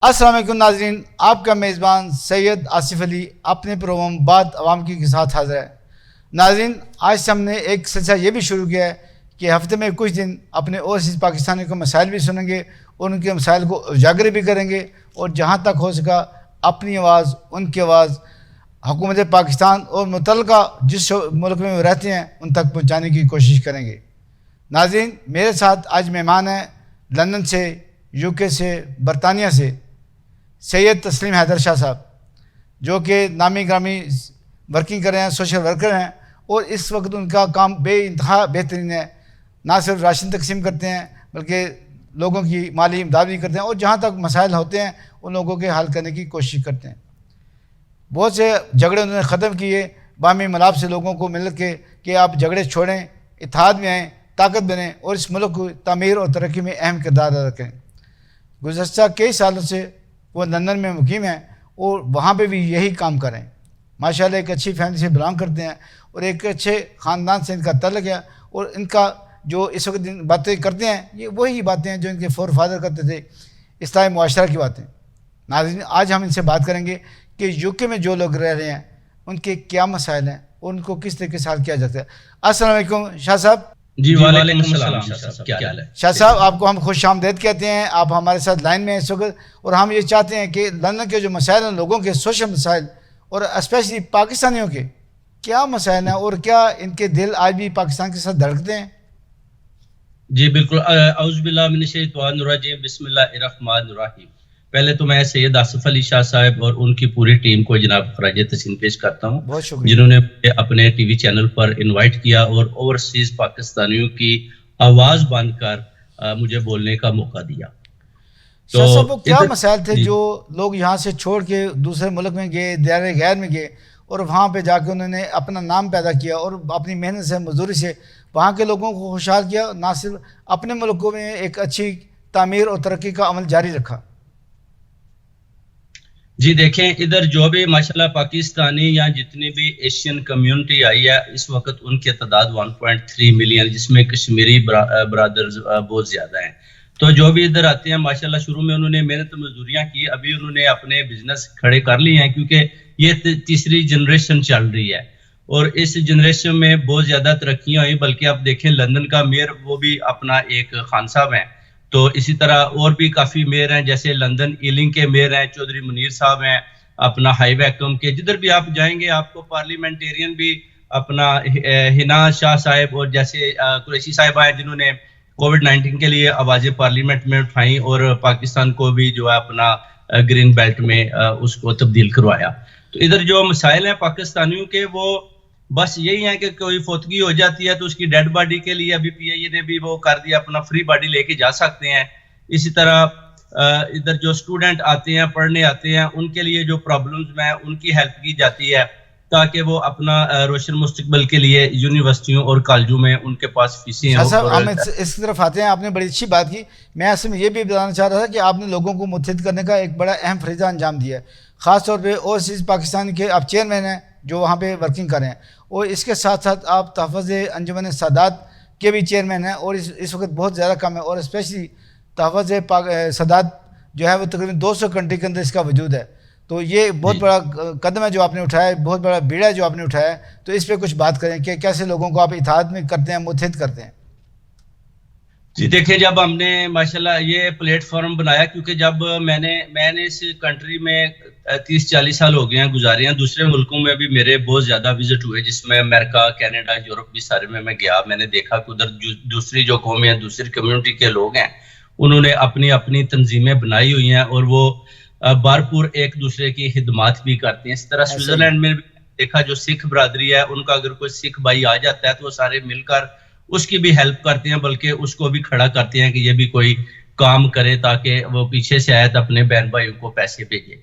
السلام علیکم ناظرین، آپ کا میزبان سید آصف علی اپنے پروگرام بات عوام کی کے ساتھ حاضر ہے۔ ناظرین، آج سے ہم نے ایک سلسلہ یہ بھی شروع کیا ہے کہ ہفتے میں کچھ دن اپنے اوورسیز پاکستانیوں کے مسائل بھی سنیں گے اور ان کے مسائل کو اجاگر بھی کریں گے، اور جہاں تک ہو سکا اپنی آواز، ان کی آواز حکومت پاکستان اور متعلقہ جس ملک میں وہ رہتے ہیں ان تک پہنچانے کی کوشش کریں گے۔ ناظرین، میرے ساتھ آج مہمان ہیں لندن سے، یو کے سے، برطانیہ سے سید تسلیم حیدر شاہ صاحب، جو کہ نامی گرامی ورکنگ کر رہے ہیں، سوشل ورکر ہیں، اور اس وقت ان کا کام بے انتہا بہترین ہے۔ نہ صرف راشن تقسیم کرتے ہیں بلکہ لوگوں کی مالی امداد بھی کرتے ہیں، اور جہاں تک مسائل ہوتے ہیں ان لوگوں کے حل کرنے کی کوشش کرتے ہیں۔ بہت سے جھگڑے انہوں نے ختم کیے باہمی ملاپ سے، لوگوں کو مل کے کہ آپ جھگڑے چھوڑیں، اتحاد میں آئیں، طاقت بنیں اور اس ملک کو تعمیر اور ترقی میں اہم کردار ادا کریں۔ گزشتہ کئی سالوں سے وہ لندن میں مقیم ہیں اور وہاں پہ بھی یہی کام کریں۔ ماشاءاللہ ایک اچھی فیملی سے بلانگ کرتے ہیں اور ایک اچھے خاندان سے ان کا تعلق ہے، اور ان کا جو اس وقت باتیں کرتے ہیں یہ وہی باتیں ہیں جو ان کے فور فادر کرتے تھے، اصلاح معاشرہ کی باتیں۔ ناظرین، آج ہم ان سے بات کریں گے کہ یو کے میں جو لوگ رہ رہے ہیں ان کے کیا مسائل ہیں اور ان کو کس طریقے سے حل کیا جاتا ہے۔ السلام علیکم شاہ صاحب۔ جی وعلیکم السلام شاہ صاحب، کیا حال ہے؟ شاہ صاحب، آپ کو ہم خوش آمدید کہتے ہیں، آپ ہمارے ساتھ لائن میں ہیں اس وقت، اور ہم یہ چاہتے ہیں کہ لندن کے جو مسائل ہیں، لوگوں کے سوشل مسائل اور اسپیشلی پاکستانیوں کے کیا مسائل ہیں اور کیا ان کے دل آج بھی پاکستان کے ساتھ دھڑکتے ہیں؟ جی بالکل، اعوذ باللہ من الشیطان الرجیم، بسم اللہ الرحمن الرحیم۔ پہلے تو میں سید آصف علی شاہ صاحب اور ان کی پوری ٹیم کو جناب خراج تحسین پیش کرتا ہوں، بہت شکریہ، جنہوں نے اپنے ٹی وی چینل پر انوائٹ کیا اور اوورسیز پاکستانیوں کی آواز بن کر مجھے بولنے کا موقع دیا۔ شاہ صاحب، وہ کیا مسائل تھے جو لوگ یہاں سے چھوڑ کے دوسرے ملک میں گئے، دائرہ غیر میں گئے، اور وہاں پہ جا کے انہوں نے اپنا نام پیدا کیا اور اپنی محنت سے، مزدوری سے وہاں کے لوگوں کو خوشحال کیا، نہ صرف اپنے ملکوں میں ایک اچھی تعمیر اور ترقی کا عمل جاری رکھا؟ جی دیکھیں، ادھر جو بھی ماشاءاللہ پاکستانی یا جتنی بھی ایشین کمیونٹی آئی ہے اس وقت ان کی تعداد 1.3 ملین، جس میں کشمیری برادرز بہت زیادہ ہیں۔ تو جو بھی ادھر آتے ہیں ماشاءاللہ شروع میں انہوں نے محنت مزدوریاں کی، ابھی انہوں نے اپنے بزنس کھڑے کر لیے ہیں کیونکہ یہ تیسری جنریشن چل رہی ہے، اور اس جنریشن میں بہت زیادہ ترقیاں ہوئی۔ بلکہ آپ دیکھیں لندن کا میئر وہ بھی اپنا ایک خان صاحب ہیں، تو اسی طرح اور بھی کافی میئر ہیں، جیسے لندن ایلنگ کے میئر ہیں چودھری منیر صاحب ہیں، اپنا ہائی ویکم کے، جدھر بھی آپ جائیں گے آپ کو پارلیمنٹیرین بھی اپنا ہنا شاہ صاحب اور جیسے قریشی صاحب ہیں جنہوں نے کووڈ-19 کے لیے آوازیں پارلیمنٹ میں اٹھائیں اور پاکستان کو بھی جو ہے اپنا گرین بیلٹ میں اس کو تبدیل کروایا۔ تو ادھر جو مسائل ہیں پاکستانیوں کے وہ بس یہی ہیں کہ کوئی فوتگی ہو جاتی ہے تو اس کی ڈیڈ باڈی کے لیے ابھی پی آئی اے نے بھی وہ کر دیا، اپنا فری باڈی لے کے جا سکتے ہیں۔ اسی طرح ادھر جو اسٹوڈنٹ آتے ہیں، پڑھنے آتے ہیں، ان کے لیے جو پرابلمز ہیں ان کی ہیلپ کی جاتی ہے تاکہ وہ اپنا روشن مستقبل کے لیے یونیورسٹیوں اور کالجوں میں ان کے پاس فیسیں ہوں۔ صاحب، ہم اس طرف آتے ہیں، آپ نے بڑی اچھی بات کی۔ میں اصل میں یہ بھی بتانا چاہ رہا تھا کہ آپ نے لوگوں کو متحد کرنے کا ایک بڑا اہم فریضہ انجام دیا ہے، خاص طور پہ اوورسیز پاکستان کے آپ چیئرمین ہیں جو وہاں پہ ورکنگ کر رہے ہیں، اور اس کے ساتھ ساتھ آپ تحفظ انجمن سادات کے بھی چیئرمین ہیں، اور اس وقت بہت زیادہ کم ہے، اور اسپیشلی تحفظ سادات جو ہے وہ تقریباً 200 کنٹری کے اندر اس کا وجود ہے۔ تو یہ بہت بڑا قدم ہے جو آپ نے اٹھایا ہے، بہت بڑا بیڑا ہے جو آپ نے اٹھایا ہے۔ تو اس پہ کچھ بات کریں کہ کیسے لوگوں کو آپ اتحاد میں کرتے ہیں، متحد کرتے ہیں؟ جی دیکھیں، جب ہم نے ماشاءاللہ یہ پلیٹ فارم بنایا، کیونکہ جب میں نے اس کنٹری میں 30-40 سال ہو گئے ہیں گزارے ہیں، دوسرے ملکوں میں بھی میرے بہت زیادہ وزٹ ہوئے، جس میں امریکہ، کینیڈا، یورپ بھی سارے میں گیا۔ میں نے دیکھا کہ ادھر دوسری جو قومیں ہیں، دوسری کمیونٹی کے لوگ ہیں، انہوں نے اپنی اپنی تنظیمیں بنائی ہوئی ہیں اور وہ بھرپور ایک دوسرے کی خدمات بھی کرتے ہیں۔ اس طرح سوئٹزرلینڈ میں دیکھا جو سکھ برادری ہے، ان کا اگر کوئی سکھ بھائی آ جاتا ہے تو وہ سارے مل کر اس کی بھی ہیلپ کرتے ہیں، بلکہ اس کو بھی کھڑا کرتے ہیں کہ یہ بھی کوئی کام کرے تاکہ وہ پیچھے سے آئے تو اپنے بہن بھائیوں کو پیسے بھیجے۔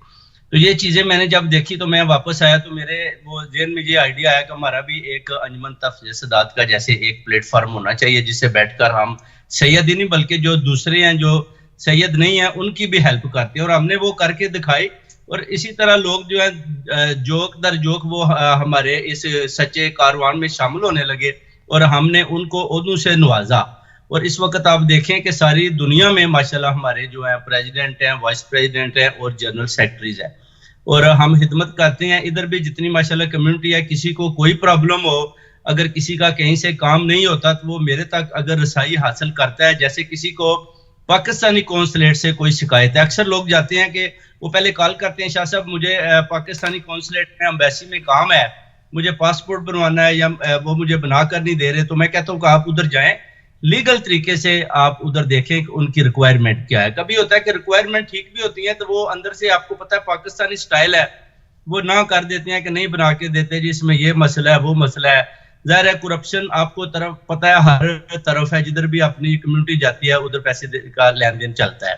تو یہ چیزیں میں نے جب دیکھی تو میں واپس آیا تو میرے وہ ذہن میں یہ آئیڈیا آیا کہ ہمارا بھی ایک انجمن تحفظ سادات کا جیسے ایک پلیٹ فارم ہونا چاہیے جس سے بیٹھ کر ہم سید ہی نہیں بلکہ جو دوسرے ہیں جو سید نہیں ہیں ان کی بھی ہیلپ کرتے ہیں، اور ہم نے وہ کر کے دکھائی۔ اور اسی طرح لوگ جو ہیں جوک در جوک وہ ہمارے اس سچے کاروان میں شامل ہونے لگے، اور ہم نے ان کو عہدوں سے نوازا، اور اس وقت آپ دیکھیں کہ ساری دنیا میں ماشاءاللہ ہمارے جو ہیں پریزیڈنٹ ہیں, وائس پریزیڈنٹ ہیں اور جنرل سیکرٹریز ہیں, اور ہم خدمت کرتے ہیں. ادھر بھی جتنی ماشاءاللہ کمیونٹی ہے, کسی کو کوئی پرابلم ہو, اگر کسی کا کہیں سے کام نہیں ہوتا تو وہ میرے تک اگر رسائی حاصل کرتا ہے. جیسے کسی کو پاکستانی قونصلیٹ سے کوئی شکایت ہے, اکثر لوگ جاتے ہیں کہ وہ پہلے کال کرتے ہیں, شاہ صاحب مجھے پاکستانی قونصلیٹ میں امبیسی میں کام ہے, مجھے پاسپورٹ بنوانا ہے یا وہ مجھے بنا کر نہیں دے رہے. تو میں کہتا ہوں کہ آپ ادھر جائیں, لیگل طریقے سے آپ ادھر دیکھیں کہ ان کی ریکوائرمنٹ کیا ہے. کبھی ہوتا ہے کہ ریکوائرمنٹ ٹھیک بھی ہوتی ہیں تو وہ اندر سے آپ کو پتہ ہے پاکستانی سٹائل ہے, وہ نہ کر دیتے ہیں کہ نہیں بنا کے دیتے جی, اس میں یہ مسئلہ ہے وہ مسئلہ ہے. ظاہر ہے کرپشن آپ کو طرف پتہ ہے ہر طرف ہے, جدھر بھی اپنی کمیونٹی جاتی ہے ادھر پیسے کا لین دین چلتا ہے.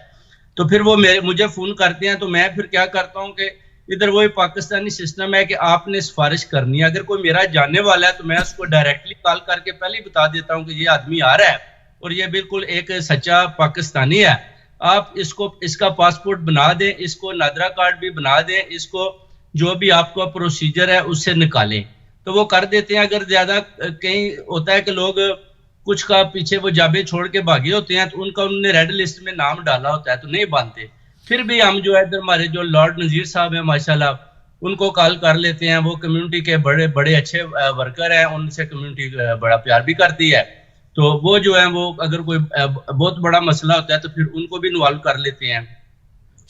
تو پھر وہ مجھے فون کرتے ہیں تو میں پھر کیا کرتا ہوں کہ ادھر وہی پاکستانی سسٹم ہے کہ آپ نے سفارش کرنی ہے. اگر کوئی میرا جاننے والا ہے تو میں اس کو ڈائریکٹلی کال کر کے پہلے ہی بتا دیتا ہوں کہ یہ آدمی آ رہا ہے اور یہ بالکل ایک سچا پاکستانی ہے, آپ اس کا پاسپورٹ بنا دیں, اس کو نادرا کارڈ بھی بنا دیں, اس کو جو بھی آپ کا پروسیجر ہے اس سے نکالیں. تو وہ کر دیتے ہیں. اگر زیادہ کہیں ہوتا ہے کہ لوگ کچھ کا پیچھے وہ جابے چھوڑ کے بھاگے ہوتے ہیں تو انہوں نے ریڈ لسٹ میں نام ڈالا ہوتا ہے تو نہیں باندھتے. پھر بھی ہم جو ہے ادھر ہمارے جو لارڈ نذیر صاحب ہیں ماشاءاللہ, ان کو کال کر لیتے ہیں. وہ کمیونٹی کے بڑے اچھے ورکر ہیں, ان سے کمیونٹی بڑا پیار بھی کرتی ہے. تو وہ جو ہے وہ اگر کوئی بہت بڑا مسئلہ ہوتا ہے تو پھر ان کو بھی انوالو کر لیتے ہیں.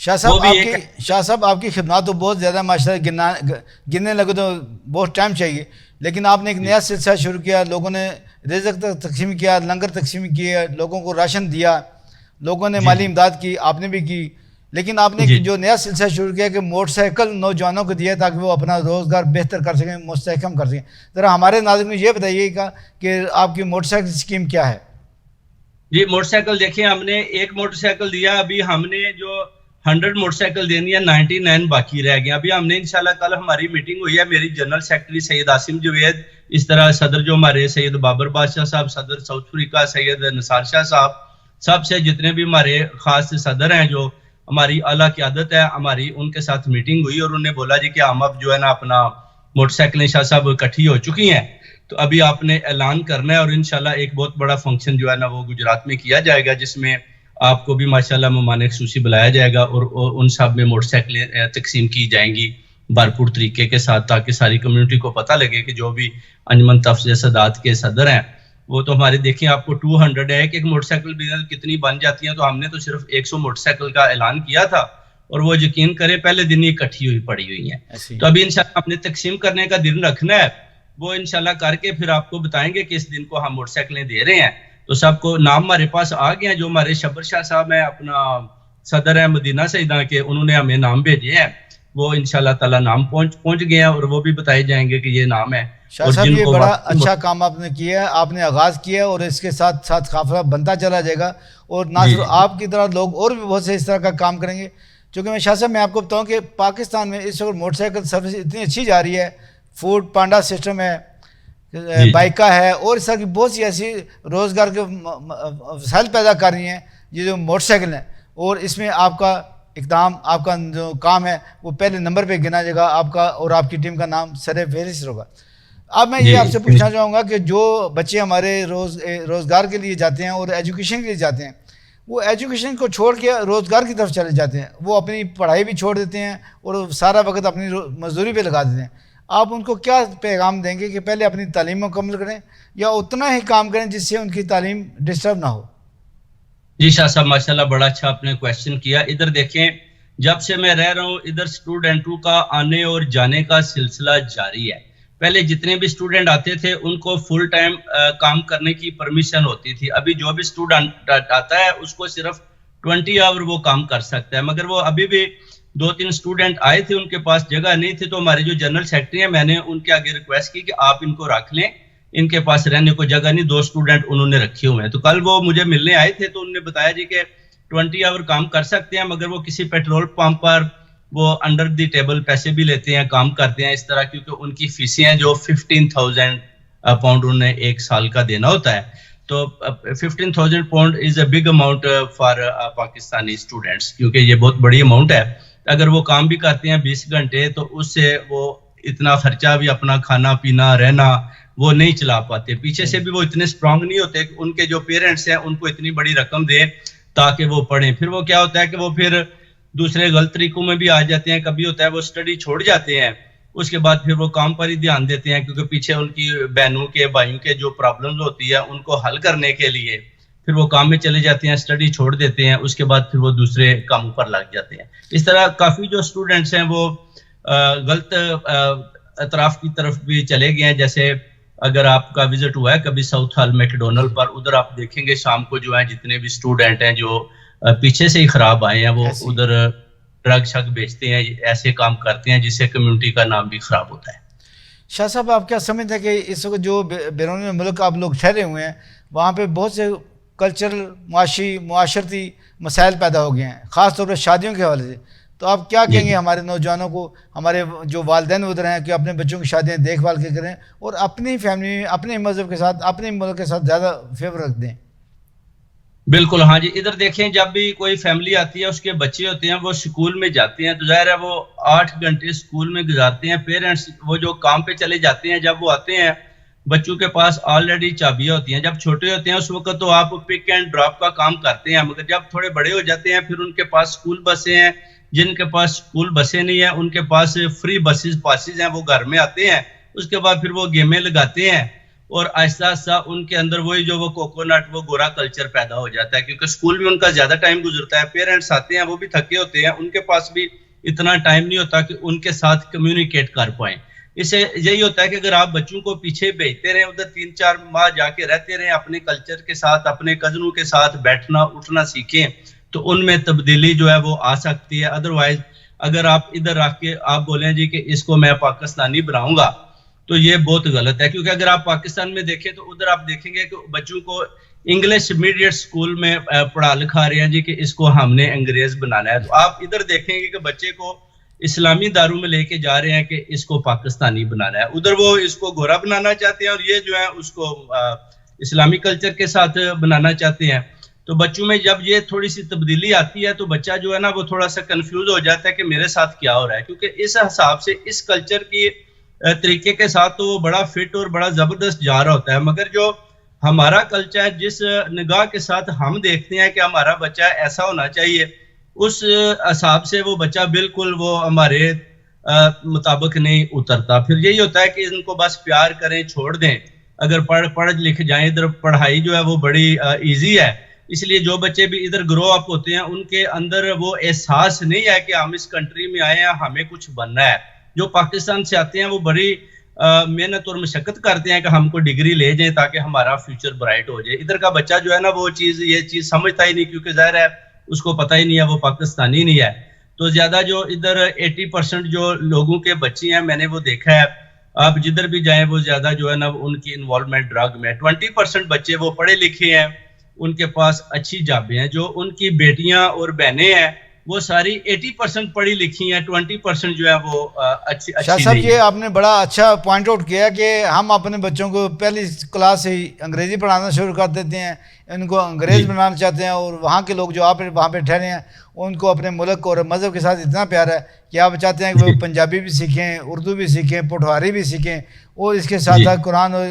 شاہ صاحب آپ کی خدمات تو بہت زیادہ ماشاءاللہ گننے لگے تو بہت ٹائم چاہیے, لیکن آپ نے ایک نیا سلسلہ شروع کیا, لوگوں نے رزق تقسیم کیا, لنگر تقسیم کیا, لوگوں کو راشن دیا, لوگوں نے مالی امداد کی, آپ نے بھی کی. لیکن آپ نے جو نیا سلسلہ شروع کیا کہ موٹر سائیکل نوجوانوں کو دیا تاکہ وہ اپنا روزگار بہتر کر سکیں, مستحکم کر سکیں. ذرا ہمارے ناظرین کو یہ بتائیے گا کہ آپ کی موٹر سائیکل اسکیم کیا ہے؟ جی موٹر سائیکل دیکھیں, ہم نے ایک موٹر سائیکل دیا, ابھی ہم نے جو 100 موٹر سائیکل دینی ہے, 99 باقی رہ گئے. ابھی ہم نے انشاءاللہ کل ہماری میٹنگ ہوئی ہے, میری جنرل سیکرٹری سید عاصم جوید, اس طرح صدر جو ہمارے سید بابر بادشاہ صاحب, صدر ساؤتھ افریقہ سید نثار شاہ صاحب, سب سے جتنے بھی ہمارے خاص صدر ہیں جو ہماری اعلیٰ قیادت ہے ہماری, ان کے ساتھ میٹنگ ہوئی اور انہوں نے بولا جی کہ ہم اب جو ہے نا اپنا موٹر سائیکلیں شاہ صاحب اکٹھی ہو چکی ہیں, تو ابھی آپ نے اعلان کرنا ہے اور انشاءاللہ ایک بہت بڑا فنکشن جو ہے نا وہ گجرات میں کیا جائے گا, جس میں آپ کو بھی ماشاءاللہ مہمان خصوصی بلایا جائے گا اور ان سب میں موٹر سائیکلیں تقسیم کی جائیں گی بھرپور طریقے کے ساتھ, تاکہ ساری کمیونٹی کو پتہ لگے کہ جو بھی انجمن تفضیل سادات کے صدر ہیں وہ تو ہمارے دیکھیں آپ کو 200 ہے کہ ایک موٹر سائیکل بزنس کتنی بن جاتی ہیں. تو ہم نے تو صرف 100 موٹر سائیکل کا اعلان کیا تھا اور وہ یقین کریں پہلے دن ہی اکٹھی ہوئی پڑی ہوئی ہیں. تو ابھی انشاءاللہ ہم نے تقسیم کرنے کا دن رکھنا ہے, وہ انشاءاللہ کر کے پھر آپ کو بتائیں گے کہ اس دن کو ہم موٹر سائیکلیں دے رہے ہیں. تو سب کو نام ہمارے پاس آ گئے ہیں, جو ہمارے شبر شاہ صاحب ہیں اپنا صدر ہیں مدینہ سیدہ کے, انہوں نے ہمیں نام بھیجے ہیں, وہ انشاءاللہ تعالی نام پہنچ گئے ہیں اور وہ بھی بتائے جائیں گے کہ یہ نام ہے. شاہ صاحب یہ بڑا اچھا کام آپ نے کیا ہے, آپ نے آغاز کیا اور اس کے ساتھ ساتھ قافلہ بنتا چلا جائے گا, اور نہ صرف آپ کی طرح لوگ اور بھی بہت سے اس طرح کا کام کریں گے. چونکہ میں شاہ صاحب میں آپ کو بتاؤں کہ پاکستان میں اس وقت موٹر سائیکل سروس اتنی اچھی جا رہی ہے, فوڈ پانڈا سسٹم ہے, بائکا ہے, اور اس طرح کی بہت سی ایسی روزگار کے وسائل پیدا کر رہی ہیں یہ جو موٹر سائیکل ہیں, اور اس میں آپ کا اقدام, آپ کا جو کام ہے وہ پہلے نمبر پہ گنا جائے گا, آپ کا اور آپ کی ٹیم کا نام سر فہرست ہوگا. اب میں یہ آپ سے پوچھنا چاہوں گا کہ جو بچے ہمارے روزگار کے لیے جاتے ہیں اور ایجوکیشن کے لیے جاتے ہیں, وہ ایجوکیشن کو چھوڑ کے روزگار کی طرف چلے جاتے ہیں, وہ اپنی پڑھائی بھی چھوڑ دیتے ہیں اور سارا وقت اپنی مزدوری پہ لگا دیتے ہیں. آپ ان کو کیا پیغام دیں گے کہ پہلے اپنی تعلیم مکمل کریں یا اتنا ہی کام کریں جس سے ان کی تعلیم ڈسٹرب نہ ہو؟ جی شاہ صاحب ماشاءاللہ بڑا اچھا آپ نے کویسچن کیا. ادھر دیکھیں, جب سے میں رہ رہا ہوں ادھر اسٹوڈنٹوں کا آنے اور جانے کا سلسلہ جاری ہے. پہلے جتنے بھی اسٹوڈنٹ آتے تھے ان کو فل ٹائم کام کرنے کی پرمیشن ہوتی تھی. ابھی جو بھی اسٹوڈنٹ آتا ہے اس کو صرف 20 آور وہ کام کر سکتا ہے, مگر وہ ابھی بھی 2-3 اسٹوڈنٹ آئے تھے, ان کے پاس جگہ نہیں تھی, تو ہمارے جو جنرل سیکرٹری ہیں میں نے ان کے آگے ریکویسٹ کی کہ آپ ان کو رکھ لیں, ان کے پاس رہنے کو جگہ نہیں, 2 اسٹوڈنٹ انہوں نے رکھے ہوئے ہیں. تو کل وہ مجھے ملنے آئے تھے تو انہوں نے بتایا جی کہ 20 آور کام کر سکتے ہیں, مگر وہ کسی پیٹرول پمپ پر وہ انڈر دی ٹیبل پیسے بھی لیتے ہیں, کام کرتے ہیں اس طرح, کیونکہ ان کی فیسیں ہیں جو 15,000 پاؤنڈ انہیں ایک سال کا دینا ہوتا ہے. تو 15,000 pound is a big amount for Pakistani students, کیونکہ یہ بہت بڑی اماؤنٹ ہے. اگر وہ کام بھی کرتے ہیں 20 گھنٹے تو اس سے وہ اتنا خرچہ بھی اپنا کھانا پینا رہنا وہ نہیں چلا پاتے, پیچھے سے بھی وہ اتنے اسٹرانگ نہیں ہوتے کہ ان کے جو پیرنٹس ہیں ان کو اتنی بڑی رقم دیں تاکہ وہ پڑھیں. پھر وہ کیا ہوتا ہے کہ وہ پھر دوسرے غلط طریقوں میں بھی آ جاتے ہیں. کبھی ہوتا ہے وہ اسٹڈی چھوڑ جاتے ہیں, اس کے بعد پھر وہ کام پر ہی دھیان دیتے ہیں, کیونکہ پیچھے ان کی بہنوں کے بھائیوں کے جو پرابلمز ہوتی ہے ان کو حل کرنے کے لیے پھر وہ کام میں چلے جاتے ہیں, اسٹڈی چھوڑ دیتے ہیں, اس کے بعد پھر وہ دوسرے کاموں پر لگ جاتے ہیں. اس طرح کافی جو اسٹوڈنٹس ہیں وہ غلط اطراف کی طرف بھی چلے گئے ہیں. جیسے اگر آپ کا وزٹ ہوا ہے کبھی ساؤتھ ہال میکڈونلڈ پر, ادھر آپ دیکھیں گے شام کو جو ہے جتنے بھی اسٹوڈنٹ ہیں جو پیچھے سے ہی خراب آئے ہیں وہ ادھر ڈرگ شگ بیچتے ہیں, ایسے کام کرتے ہیں جس سے کمیونٹی کا نام بھی خراب ہوتا ہے. شاہ صاحب آپ کیا سمجھتے ہیں کہ اس وقت جو بیرون ملک آپ لوگ ٹھہرے ہوئے ہیں وہاں پہ بہت سے کلچرل معاشرتی مسائل پیدا ہو گئے ہیں, خاص طور پہ شادیوں کے حوالے سے, تو آپ کیا کہیں گے ہمارے نوجوانوں کو, ہمارے جو والدین ادھر ہیں کہ اپنے بچوں کی شادیاں دیکھ بھال کے کریں اور اپنی فیملی میں اپنے مذہب کے ساتھ اپنے ملک کے ساتھ زیادہ فیور رکھ دیں؟ بالکل ہاں جی, ادھر دیکھیں جب بھی کوئی فیملی آتی ہے اس کے بچے ہوتے ہیں وہ اسکول میں جاتے ہیں تو ظاہر ہے وہ 8 گھنٹے اسکول میں گزارتے ہیں. پیرنٹس وہ جو کام پہ چلے جاتے ہیں جب وہ آتے ہیں بچوں کے پاس آلریڈی چابیاں ہوتی ہیں. جب چھوٹے ہوتے ہیں اس وقت تو آپ پک اینڈ ڈراپ کا کام کرتے ہیں, مگر جب تھوڑے بڑے ہو جاتے ہیں پھر ان کے پاس اسکول بسیں ہیں, جن کے پاس اسکول بسیں نہیں ہیں ان کے پاس فری بسز پاسز ہیں, وہ گھر میں آتے ہیں, اس کے بعد پھر وہ گیمیں لگاتے ہیں اور آہستہ آہستہ ان کے اندر وہی جو وہ کوکونٹ وہ گورا کلچر پیدا ہو جاتا ہے, کیونکہ اسکول میں ان کا زیادہ ٹائم گزرتا ہے. پیرنٹس آتے ہیں وہ بھی تھکے ہوتے ہیں, ان کے پاس بھی اتنا ٹائم نہیں ہوتا کہ ان کے ساتھ کمیونیکیٹ کر پائیں. اس سے یہی ہوتا ہے کہ اگر آپ بچوں کو پیچھے بھیجتے رہیں ادھر 3-4 ماہ جا کے رہتے رہیں, اپنے کلچر کے ساتھ اپنے کزنوں کے ساتھ بیٹھنا اٹھنا سیکھیں تو ان میں تبدیلی جو ہے وہ آ سکتی ہے. ادروائز اگر آپ ادھر رکھ کے آپ بولیں جی کہ اس کو میں پاکستانی بناؤں گا تو یہ بہت غلط ہے, کیونکہ اگر آپ پاکستان میں دیکھیں تو ادھر آپ دیکھیں گے کہ بچوں کو انگلش میڈیٹ اسکول میں پڑھا لکھا رہے ہیں جی کہ اس کو ہم نے انگریز بنانا ہے. تو آپ ادھر دیکھیں گے کہ بچے کو اسلامی داروں میں لے کے جا رہے ہیں کہ اس کو پاکستانی بنانا ہے, ادھر وہ اس کو گورا بنانا چاہتے ہیں اور یہ جو ہے اس کو اسلامی کلچر کے ساتھ بنانا چاہتے ہیں. تو بچوں میں جب یہ تھوڑی سی تبدیلی آتی ہے تو بچہ جو ہے نا وہ تھوڑا سا کنفیوز ہو جاتا ہے کہ میرے ساتھ کیا ہو رہا ہے, کیونکہ اس حساب سے اس کلچر کی طریقے کے ساتھ تو وہ بڑا فٹ اور بڑا زبردست جا رہا ہوتا ہے. مگر جو ہمارا کلچر ہے جس نگاہ کے ساتھ ہم دیکھتے ہیں کہ ہمارا بچہ ایسا ہونا چاہیے, اس حساب سے وہ بچہ بالکل وہ ہمارے مطابق نہیں اترتا. پھر یہی ہوتا ہے کہ ان کو بس پیار کریں چھوڑ دیں, اگر پڑھ لکھ جائیں. ادھر پڑھائی جو ہے وہ بڑی ایزی ہے, اس لیے جو بچے بھی ادھر گرو اپ ہوتے ہیں ان کے اندر وہ احساس نہیں ہے کہ ہم اس کنٹری میں آئے ہیں ہمیں کچھ بننا ہے. جو پاکستان سے آتے ہیں وہ بڑی محنت اور مشقت کرتے ہیں کہ ہم کو ڈگری لے جائیں تاکہ ہمارا فیوچر برائٹ ہو جائے. ادھر کا بچہ جو ہے نا وہ یہ چیز سمجھتا ہی نہیں, کیونکہ ظاہر ہے اس کو پتہ ہی نہیں ہے وہ پاکستانی نہیں ہے. تو زیادہ جو ادھر 80% جو لوگوں کے بچے ہیں میں نے وہ دیکھا ہے, آپ جدھر بھی جائیں وہ زیادہ جو ہے نا ان کی انوالومنٹ ڈرگ میں. 20% بچے وہ پڑھے لکھے ہیں, ان کے پاس اچھی جابیں ہیں. جو ان کی بیٹیاں اور بہنیں ہیں وہ ساری 80% پڑھی لکھی ہیں, 20% جو ہے وہ اچھی شاہ صاحب یہ آپ نے بڑا اچھا پوائنٹ آؤٹ کیا کہ ہم اپنے بچوں کو پہلی کلاس سے ہی انگریزی پڑھانا شروع کر دیتے ہیں, ان کو انگریز بنانا چاہتے ہیں, اور وہاں کے لوگ جو آپ وہاں پہ ٹھہرے ہیں ان کو اپنے ملک اور مذہب کے ساتھ اتنا پیار ہے کہ آپ چاہتے ہیں کہ وہ پنجابی بھی سیکھیں, اردو بھی سیکھیں, پٹواری بھی سیکھیں, اور اس کے ساتھ ساتھ قرآن اور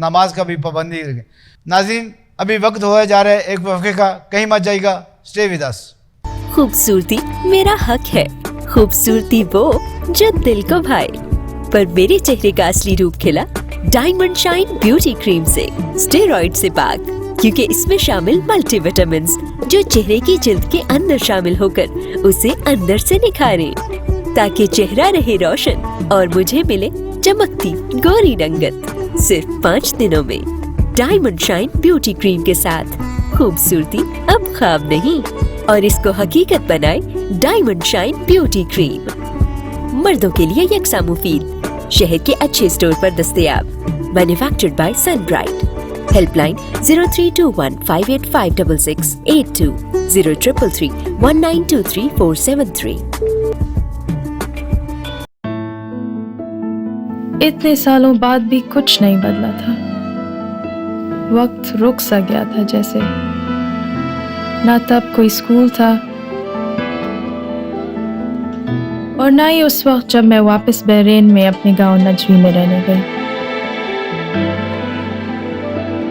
نماز کا بھی پابندی رکھیں. ناظرین ابھی وقت ہوا جا رہا ہے ایک وقفے کا, کہیں مت جائے گا, اسٹے ود اس. خوبصورتی میرا حق ہے, خوبصورتی وہ جو دل کو بھائے, پر میرے چہرے کا اصلی روپ کھلا ڈائمنڈ شائن بیوٹی کریم سے, اسٹیرائڈ سے پاک, کیونکہ اس میں شامل ملٹی وٹامنز جو چہرے کی جلد کے اندر شامل ہو کر اسے اندر سے نکھاریں تاکہ چہرہ رہے روشن اور مجھے ملے چمکتی گوری رنگت. صرف 5 دنوں میں ڈائمنڈ شائن بیوٹی کریم کے ساتھ خوبصورتی اب خواب نہیں, اور اس کو حقیقت بنائے ڈائمنڈ شائن بیوٹی کریم. مردوں کے لیے یکساں مفید, شہر کے اچھے اسٹور پر دستیاب, manufactured by Sun Bright. Help line 0321585662 0333192343. اتنے سالوں بعد بھی کچھ نہیں بدلا تھا, وقت رک سا گیا تھا جیسے. نہ تب کوئی اسکول تھا اور نہ ہی اس وقت جب میں واپس بحرین میں اپنے گاؤں نجوی میں رہنے گئی.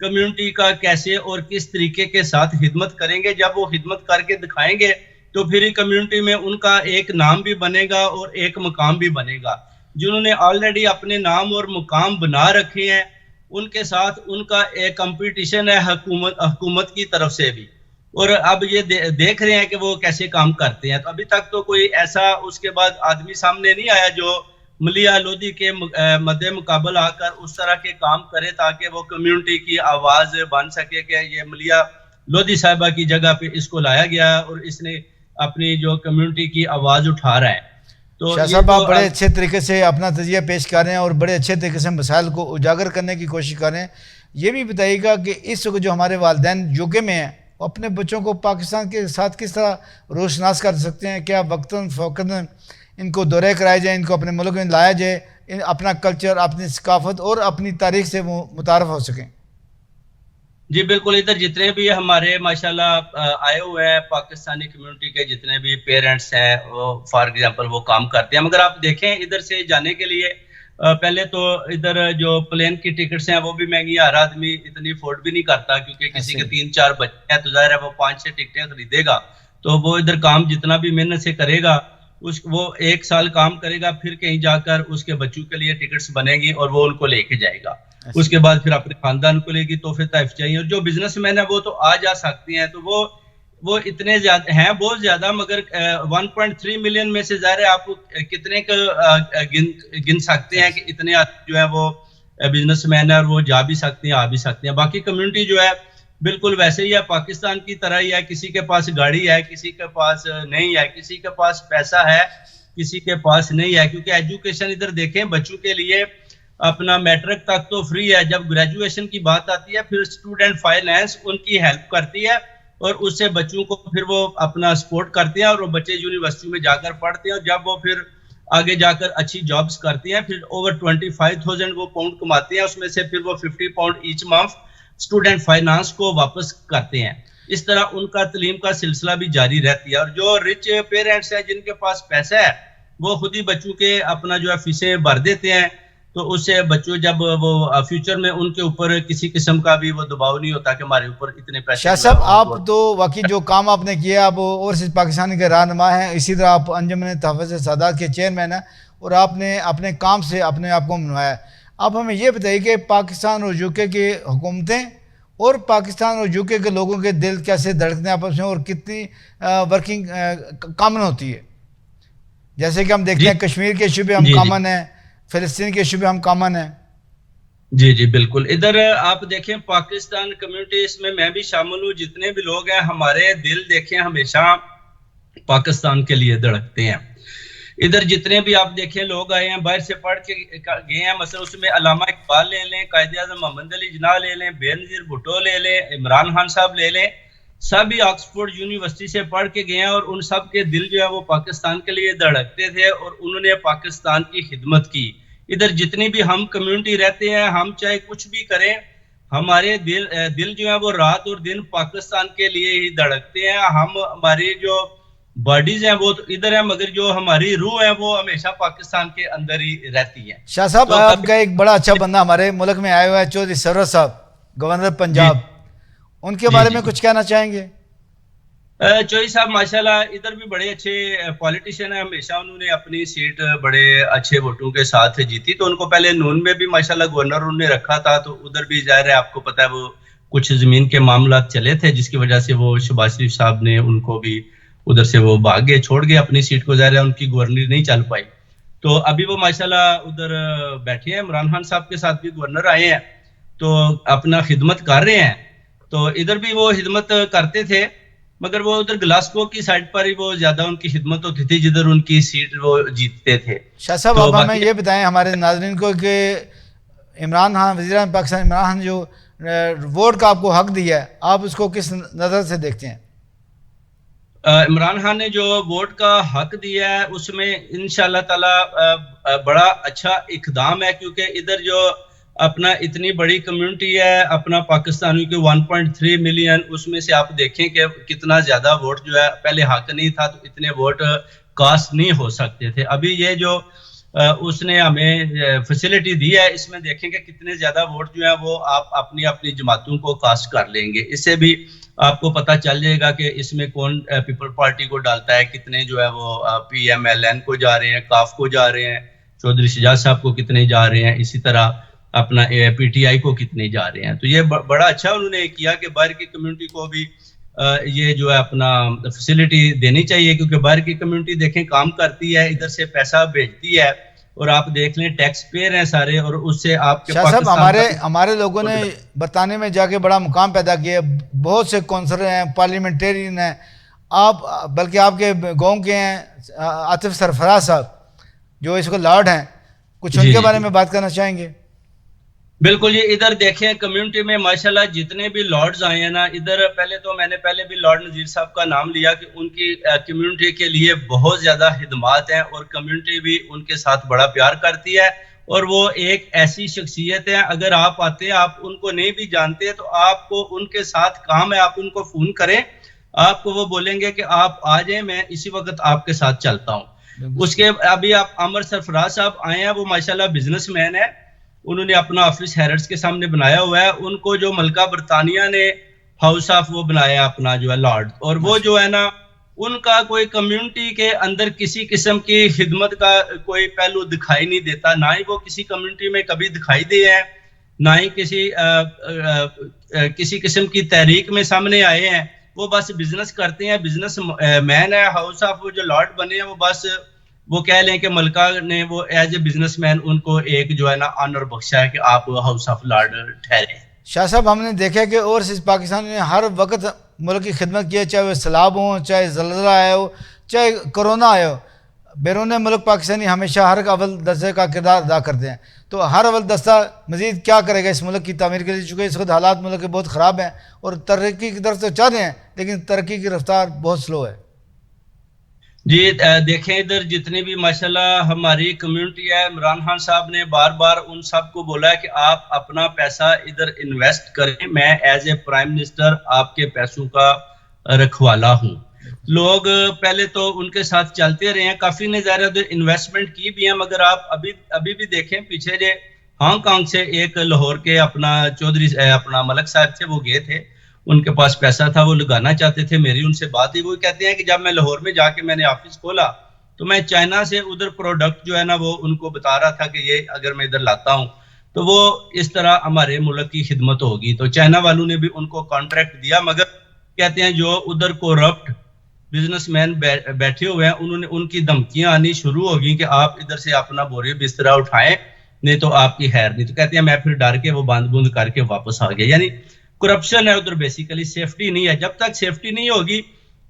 کمیونٹی کا کیسے اور کس طریقے کے ساتھ خدمت کریں گے. جب وہ خدمت کر کے دکھائیں گے تو پھر کمیونٹی میں ان کا ایک نام بھی بنے گا اور ایک مقام بھی بنے گا. جنہوں نے آلریڈی اپنے نام اور مقام بنا رکھے ہیں ان کے ساتھ ان کا ایک کمپٹیشن ہے حکومت کی طرف سے بھی, اور اب یہ دیکھ رہے ہیں کہ وہ کیسے کام کرتے ہیں. تو ابھی تک تو کوئی ایسا اس کے بعد آدمی سامنے نہیں آیا جو ملیح لودھی کے مد مقابل آ کر اس طرح کے کام کرے تاکہ وہ کمیونٹی کی آواز بن سکے کہ یہ ملیح لودھی صاحبہ کی جگہ پہ اس کو لایا گیا اور اس نے اپنی جو کمیونٹی کی آواز اٹھا رہا ہے. تو شاہ صاحب آپ بڑے اچھے طریقے سے اپنا تجزیہ پیش کر رہے ہیں اور بڑے اچھے طریقے سے مسائل کو اجاگر کرنے کی کوشش کر رہے ہیں. یہ بھی بتائیے گا کہ اس وقت جو ہمارے والدین UK میں ہیں وہ اپنے بچوں کو پاکستان کے ساتھ کس طرح روشناس کر سکتے ہیں؟ کیا وقتاً فوقتاً ان کو دورے کرائے جائیں, ان کو اپنے ملک میں لایا جائے, اپنا کلچر, اپنی ثقافت اور اپنی تاریخ سے وہ متعارف ہو سکیں؟ جی بالکل, ادھر جتنے بھی ہمارے ماشاءاللہ آئے ہوئے ہیں پاکستانی کمیونٹی کے جتنے بھی پیرنٹس ہیں وہ فار ایگزامپل وہ کام کرتے ہیں. مگر آپ دیکھیں ادھر سے جانے کے لیے پہلے تو ادھر جو پلین کی ٹکٹس ہیں وہ بھی مہنگی, ہر آدمی اتنی افورڈ بھی نہیں کرتا کیونکہ کسی کے 3-4 بچے ہیں تو ظاہر ہے وہ 5-6 ٹکٹیں خریدے گا تو وہ ادھر کام جتنا بھی محنت سے کرے گا وہ 1 سال کام کرے گا, پھر کہیں جا کر اس کے بچوں کے لیے ٹکٹس بنے گی اور وہ ان کو لے کے جائے گا. اس کے بعد پھر اپنے خاندان کو لے گی تو پھر طائف چاہیے. اور جو بزنس مین ہے وہ تو آ جا سکتے ہیں تو وہ اتنے زیادہ ہیں, بہت زیادہ, مگر 1.3 ملین میں سے ظاہر ہے آپ کتنے کا گن سکتے ہیں کہ اتنے جو ہے وہ بزنس مین ہے اور وہ جا بھی سکتے ہیں آ بھی سکتے ہیں. باقی کمیونٹی جو ہے بالکل ویسے ہی ہے, پاکستان کی طرح ہی ہے, کسی کے پاس گاڑی ہے, کسی کے پاس نہیں ہے, کسی کے پاس پیسہ ہے, کسی کے پاس نہیں ہے. کیونکہ ایجوکیشن ادھر دیکھیں بچوں کے لیے اپنا میٹرک تک تو فری ہے, جب گریجویشن کی بات آتی ہے پھر اسٹوڈنٹ فائنینس ان کی ہیلپ کرتی ہے اور اس سے بچوں کو پھر وہ اپنا سپورٹ کرتے ہیں اور وہ بچے یونیورسٹی میں جا کر پڑھتے ہیں اور جب وہ پھر آگے جا کر اچھی جابز کرتے ہیں پھر اوور 25,000 وہ پاؤنڈ کماتے ہیں, اس میں سے پھر وہ 50 pound each month student finance کو واپس کرتے ہیں. اس طرح ان کا تعلیم کا سلسلہ بھی جاری رہتی ہے. اور جو رچ پیرنٹس ہیں جن کے پاس پیسہ ہے وہ خود ہی بچوں کے اپنا جو ہے فیسیں بھر دیتے ہیں تو اس سے بچوں جب وہ فیوچر میں ان کے اوپر کسی قسم کا بھی وہ دباؤ نہیں ہوتا کہ ہمارے اوپر اتنے پیسے. شاہ صاحب آپ تو واقعی جو کام آپ نے کیا آپ اوورسیز پاکستانی کے رہنما ہیں, اسی طرح آپ انجمن تحفظ سادات کے چیئرمین ہیں اور آپ نے اپنے کام سے اپنے آپ کو منوایا. آپ ہمیں یہ بتائیے کہ پاکستان اور UK کی حکومتیں اور پاکستان اور UK کے لوگوں کے دل کیسے دھڑکتے ہیں آپس میں اور کتنی ورکنگ کامن ہوتی ہے؟ جیسے کہ ہم دیکھتے ہیں کشمیر کے ایشو پہ ہم کامن ہیں, فلسطین کے ایشو پہ ہم کامن ہیں. جی بالکل, ادھر آپ دیکھیں پاکستان کمیونٹی اس میں بھی شامل ہوں, جتنے بھی لوگ ہیں ہمارے دل دیکھیں ہمیشہ پاکستان کے لیے دھڑکتے ہیں. ادھر جتنے بھی آپ دیکھیں لوگ آئے ہیں باہر سے پڑھ کے گئے ہیں, مثلا اس میں علامہ اقبال لے لیں, قائد اعظم محمد علی جناح لے لیں, بےنظیر بھٹو لے لیں, عمران خان صاحب لے لیں, سبھی آکسفورڈ یونیورسٹی سے پڑھ کے گئے ہیں اور ان سب کے دل جو ہے وہ پاکستان کے لیے دھڑکتے تھے اور انہوں نے پاکستان کی خدمت کی. ادھر جتنی بھی ہم کمیونٹی رہتے ہیں ہم چاہے کچھ بھی کریں ہمارے دل جو ہے وہ رات اور دن پاکستان کے لیے ہی دھڑکتے ہیں. ہماری جو باڈیز ہیں وہ تو ادھر ہیں مگر جو ہماری روح ہے وہ ہمیشہ پاکستان کے اندر ہی رہتی ہے. شاہ صاحب آپ کا ایک بڑا اچھا بندہ ہمارے ملک میں آیا ہوا ہے چودھری سرور صاحب, گورنر پنجاب, ان کے بارے میں کچھ کہنا چاہیں گے؟ چودھری صاحب ماشاءاللہ ادھر بھی بڑے اچھے پولیٹیشین ہیں, ہمیشہ انہوں نے اپنی سیٹ بڑے اچھے ووٹوں کے ساتھ جیتی. تو ان کو پہلے نون میں بھی ماشاءاللہ گورنر انہوں نے رکھا تھا تو ادھر بھی ظاہر ہے آپ کو پتہ ہے وہ کچھ زمین کے معاملات چلے تھے جس کی وجہ سے وہ شہباز شریف صاحب نے ان کو بھی ادھر سے وہ بھاگ گئے, چھوڑ گئے اپنی سیٹ کو, ظاہر ہے ان کی گورنر نہیں چل پائی. تو ابھی وہ ماشاءاللہ ادھر بیٹھے ہیں, عمران خان صاحب کے ساتھ بھی گورنر آئے ہیں تو اپنا خدمت کر رہے ہیں. تو ادھر بھی وہ خدمت کرتے تھے مگر وہ ادھر گلاسکو کی سائڈ پر ہی وہ زیادہ ان کی خدمت ہوتی تھی جدھر ان کی سیٹ وہ جیتتے تھے. شاہ صاحب آپ ہمیں یہ بتائیں ہمارے ناظرین کو کہ عمران خان وزیر اعظم پاکستان عمران خان جو ووٹ کا آپ کو حق دیا ہے آپ اس کو کس نظر سے دیکھتے ہیں؟ عمران خان نے جو ووٹ کا حق دیا ہے اس میں انشاءاللہ تعالی بڑا اچھا اقدام ہے کیونکہ ادھر جو اپنا اتنی بڑی کمیونٹی ہے اپنا پاکستانیوں کے 1.3 ملین, اس میں سے آپ دیکھیں کہ کتنا زیادہ ووٹ جو ہے پہلے حق نہیں تھا تو اتنے ووٹ کاسٹ نہیں ہو سکتے تھے. ابھی یہ جو اس نے ہمیں فیسلٹی دی ہے. اس میں دیکھیں کہ کتنے زیادہ ووٹ جو ہیں وہ آپ اپنی اپنی جماعتوں کو کاسٹ کر لیں گے. اس سے بھی آپ کو پتہ چل جائے گا کہ اس میں کون پیپل پارٹی کو ڈالتا ہے, کتنے جو ہے وہ پی ایم ایل این کو جا رہے ہیں, کاف کو جا رہے ہیں, چودھری شجاع صاحب کو کتنے جا رہے ہیں, اسی طرح اپنا پی ٹی آئی کو کتنے جا رہے ہیں. تو یہ بڑا اچھا انہوں نے کیا کہ باہر کی کمیونٹی کو بھی یہ جو ہے اپنا فیسلٹی دینی چاہیے, کیونکہ باہر کی کمیونٹی دیکھیں کام کرتی ہے, ادھر سے پیسہ بھیجتی ہے, اور آپ دیکھ لیں ٹیکس پیئر ہیں سارے, اور اس سے آپ کے شاہ صاحب ہمارے لوگوں نے برطانیہ میں جا کے بڑا مقام پیدا کیا, بہت سے کونسلر ہیں, پارلیمنٹرین ہیں, آپ بلکہ آپ کے گاؤں کے ہیں عاطف سرفراز صاحب جو اس کو لارڈ ہیں, کچھ ان کے بارے میں بات کرنا چاہیں گے؟ بالکل, یہ ادھر دیکھیں کمیونٹی میں ماشاءاللہ جتنے بھی لارڈز آئے ہیں نا ادھر, پہلے تو میں نے پہلے بھی لارڈ نذیر صاحب کا نام لیا کہ ان کی کمیونٹی کے لیے بہت زیادہ خدمات ہیں, اور کمیونٹی بھی ان کے ساتھ بڑا پیار کرتی ہے, اور وہ ایک ایسی شخصیت ہے اگر آپ آتے ہیں, آپ ان کو نہیں بھی جانتے تو آپ کو ان کے ساتھ کام ہے, آپ ان کو فون کریں, آپ کو وہ بولیں گے کہ آپ آ جائیں, میں اسی وقت آپ کے ساتھ چلتا ہوں. اس کے ابھی آپ عامر سرفراز صاحب آئے ہیں, وہ ماشاءاللہ بزنس مین ہے, انہوں نے اپنا آفس ہیرٹس کے سامنے بنایا ہوا ہے. ان کو جو ملکہ برطانیہ نے ہاؤس آف وہ بنایا اپنا جو ہے لارڈ, اور وہ جو ہے نا ان کا کوئی کمیونٹی کے اندر کسی قسم کی خدمت کا کوئی پہلو دکھائی نہیں دیتا, نہ ہی وہ کسی کمیونٹی میں کبھی دکھائی دے ہیں, نہ ہی کسی قسم کی تحریک میں سامنے آئے ہیں. وہ بس بزنس کرتے ہیں, بزنس مین ہے. ہاؤس آف وہ جو لارڈ بنے ہیں وہ بس وہ کہہ لیں کہ ملکہ نے وہ ایز اے بزنس مین ان کو ایک جو ہے نا آنر بخشا ہے کہ آپ ہاؤس آف لارڈ ٹھہرے. شاہ صاحب ہم نے دیکھا کہ اوورسیز پاکستان نے ہر وقت ملک کی خدمت کی ہے, چاہے وہ سیلاب ہوں, چاہے زلزلہ آیا ہو, چاہے کرونا آیا ہو. بیرون ملک پاکستانی ہمیشہ ہر اول درجے کا کردار ادا کرتے ہیں. تو ہر اول دستہ مزید کیا کرے گا اس ملک کی تعمیر کے لیے, چونکہ اس وقت حالات ملک کے بہت خراب ہیں اور ترقی کی طرف تو چاہ رہے ہیں لیکن ترقی کی رفتار بہت سلو ہے. جی دیکھیں ادھر جتنی بھی ماشاءاللہ ہماری کمیونٹی ہے, عمران خان صاحب نے بار بار ان سب کو بولا ہے کہ آپ اپنا پیسہ ادھر انویسٹ کریں, میں ایز اے پرائم منسٹر آپ کے پیسوں کا رکھوالا ہوں. لوگ پہلے تو ان کے ساتھ چلتے رہے ہیں, کافی نے ظاہر انویسٹمنٹ کی بھی ہیں, مگر آپ ابھی بھی دیکھیں پیچھے جو ہانگ کانگ سے ایک لاہور کے اپنا چودھری اپنا ملک صاحب تھے, وہ گئے تھے, ان کے پاس پیسہ تھا, وہ لگانا چاہتے تھے, میری ان سے بات ہوئی, وہ کہتے ہیں کہ جب میں لاہور میں جا کے میں نے آفس کھولا تو میں چائنا سے ادھر پروڈکٹ جو ہے نا وہ ان کو بتا رہا تھا کہ یہ اگر میں ادھر لاتا ہوں تو وہ اس طرح ہمارے ملک کی خدمت ہوگی. تو چائنا والوں نے بھی ان کو کانٹریکٹ دیا, مگر کہتے ہیں جو ادھر کرپٹ بزنس مین بیٹھے ہوئے ہیں انہوں نے ان کی دھمکیاں آنی شروع ہوگی کہ آپ ادھر سے اپنا بوری بسترا اٹھائیں نہیں تو آپ کی خیر نہیں. تو کہتے ہیں میں پھر ڈر کے وہ بند بند کر کے واپس آ گیا. یعنی کرپشن ہے ادھر, بیسیکلی سیفٹی نہیں ہے. جب تک سیفٹی نہیں ہوگی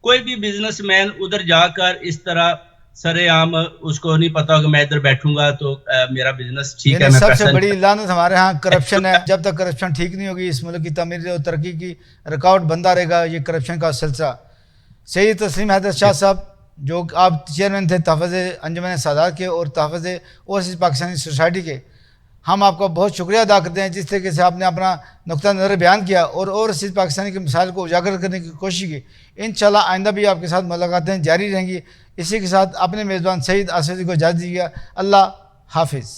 کوئی بھی بزنس مین ادھر جا کر اس طرح سرے عام اس کو نہیں پتا ہوگا میں ادھر بیٹھوں گا تو میرا بزنس ٹھیک ہے. میں سب سے بڑی لعنت ہمارے ہاں کرپشن ہے. جب تک کرپشن ٹھیک نہیں ہوگی اس ملک کی تعمیر اور ترقی کی رکاوٹ بنتا رہے گا یہ کرپشن کا سلسلہ. سید تسلیم حیدر شاہ صاحب جو آپ چیئرمین تھے تحفظ انجمن سادات کے اور تحفظ اوورسیز پاکستانی سوسائٹی کے, ہم آپ کا بہت شکریہ ادا کرتے ہیں جس طریقے سے آپ نے اپنا نقطہ نظر بیان کیا اور اوورسیز پاکستانی کے مسائل کو اجاگر کرنے کی کوشش کی. انشاءاللہ آئندہ بھی آپ کے ساتھ ملاقاتیں جاری رہیں گی. اسی کے ساتھ اپنے میزبان سعید آصف کو اجازت دیجیے. اللہ حافظ.